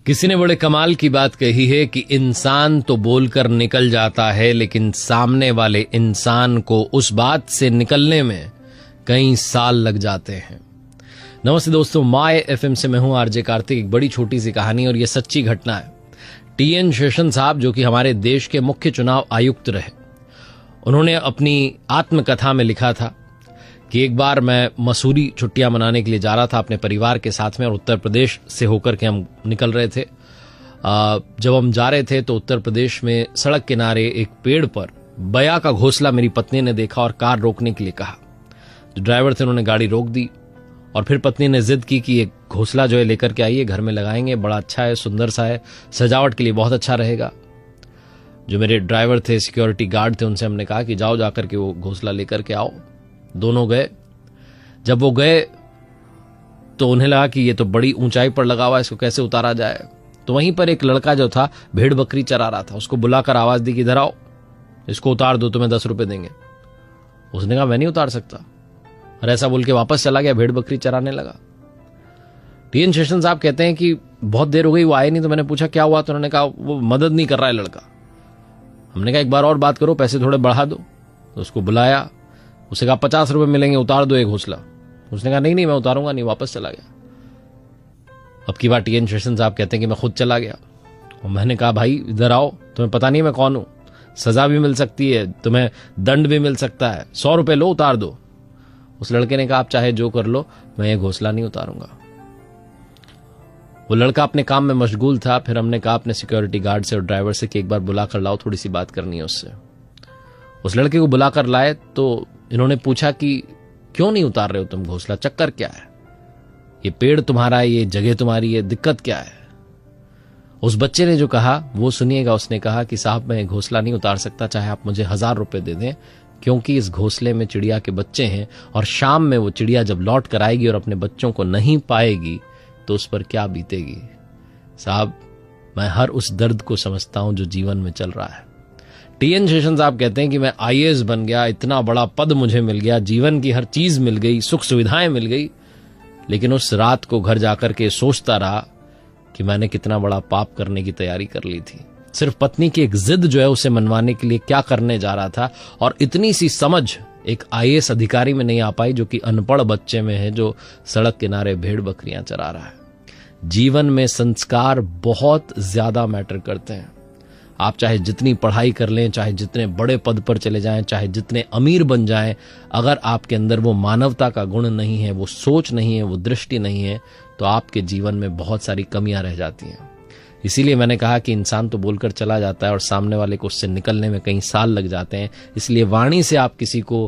किसी ने बड़े कमाल की बात कही है कि इंसान तो बोलकर निकल जाता है, लेकिन सामने वाले इंसान को उस बात से निकलने में कई साल लग जाते हैं। नमस्ते दोस्तों, माय एफएम से मैं हूं आरजे कार्तिक। एक बड़ी छोटी सी कहानी और ये सच्ची घटना है। टीएन शेषन साहब, जो कि हमारे देश के मुख्य चुनाव आयुक्त रहे, उन्होंने अपनी आत्मकथा में लिखा था कि एक बार मैं मसूरी छुट्टियां मनाने के लिए जा रहा था अपने परिवार के साथ में, और उत्तर प्रदेश से होकर के हम निकल रहे थे। जब हम जा रहे थे तो उत्तर प्रदेश में सड़क किनारे एक पेड़ पर बया का घोंसला मेरी पत्नी ने देखा और कार रोकने के लिए कहा। जो ड्राइवर थे उन्होंने गाड़ी रोक दी और फिर पत्नी ने जिद की कि एक घोंसला जो है लेकर के आइए, घर में लगाएंगे, बड़ा अच्छा है, सुंदर सा है, सजावट के लिए बहुत अच्छा रहेगा। जो मेरे ड्राइवर थे, सिक्योरिटी गार्ड थे, उनसे हमने कहा कि जाओ जाकर के वो घोंसला लेकर के आओ। दोनों गए। जब वो गए तो उन्हें लगा कि ये तो बड़ी ऊंचाई पर लगा हुआ है, इसको कैसे उतारा जाए। तो वहीं पर एक लड़का जो था भेड़ बकरी चरा रहा था, उसको बुलाकर आवाज दी कि इधर आओ, इसको उतार दो, तुम्हें 10 रुपए देंगे। उसने कहा मैं नहीं उतार सकता, और ऐसा बोल के वापस चला गया, भेड़ बकरी चराने लगा। टीएन शेषन साहब कहते हैं कि बहुत देर हो गई, वो आए नहीं। तो मैंने पूछा क्या हुआ, तो उन्होंने कहा वो मदद नहीं कर रहा है लड़का। हमने कहा एक बार और बात करो, पैसे थोड़े बढ़ा दो। तो उसको बुलाया, उसे कहा 50 रुपए मिलेंगे, उतार दो एक घोंसला। उसने कहा नहीं मैं उतारूंगा नहीं, वापस चला गया। अब की बार टीएन शेषन साहब कहते हैं कि मैं खुद चला गया और मैंने कहा भाई इधर आओ, तुम्हें पता नहीं मैं कौन हूं, सजा भी मिल सकती है, तुम्हें दंड भी मिल सकता है, 100 रुपए लो, उतार दो। उस लड़के ने कहा आप चाहे जो कर लो, मैं ये घोंसला नहीं उतारूंगा। वो लड़का अपने काम में मशगूल था। फिर हमने कहा अपने सिक्योरिटी गार्ड से और ड्राइवर से कि एक बार बुलाकर लाओ, थोड़ी सी बात करनी है उससे। उस लड़के को बुलाकर लाए तो इन्होंने पूछा कि क्यों नहीं उतार रहे हो तुम घोंसला, चक्कर क्या है, ये पेड़ तुम्हारा है, ये जगह तुम्हारी है, दिक्कत क्या है। उस बच्चे ने जो कहा वो सुनिएगा। उसने कहा कि साहब मैं घोंसला नहीं उतार सकता, चाहे आप मुझे 1000 रुपए दे दें, क्योंकि इस घोंसले में चिड़िया के बच्चे हैं और शाम में वो चिड़िया जब लौट कर आएगी और अपने बच्चों को नहीं पाएगी तो उस पर क्या बीतेगी। साहब मैं हर उस दर्द को समझता हूं जो जीवन में चल रहा है। टीएन शेषन साहब कहते हैं कि मैं आईएएस बन गया, इतना बड़ा पद मुझे मिल गया, जीवन की हर चीज मिल गई, सुख सुविधाएं मिल गई, लेकिन उस रात को घर जाकर के सोचता रहा कि मैंने कितना बड़ा पाप करने की तैयारी कर ली थी। सिर्फ पत्नी की एक जिद जो है उसे मनवाने के लिए क्या करने जा रहा था, और इतनी सी समझ एक आईएएस अधिकारी में नहीं आ पाई जो कि अनपढ़ बच्चे में है, जो सड़क किनारे भेड़ बकरियां चरा रहा है। जीवन में संस्कार बहुत ज्यादा मैटर करते हैं। आप चाहे जितनी पढ़ाई कर लें, चाहे जितने बड़े पद पर चले जाएं, चाहे जितने अमीर बन जाएं, अगर आपके अंदर वो मानवता का गुण नहीं है, वो सोच नहीं है, वो दृष्टि नहीं है, तो आपके जीवन में बहुत सारी कमियां रह जाती हैं। इसीलिए मैंने कहा कि इंसान तो बोलकर चला जाता है और सामने वाले को उससे निकलने में कई साल लग जाते हैं। इसलिए वाणी से आप किसी को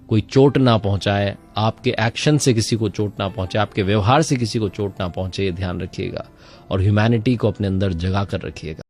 कोई चोट ना पहुंचाए, आपके एक्शन से किसी को चोट ना पहुंचे, आपके व्यवहार से किसी को चोट ना पहुंचे, ये ध्यान रखिएगा और ह्यूमैनिटी को अपने अंदर जगा कर रखिएगा।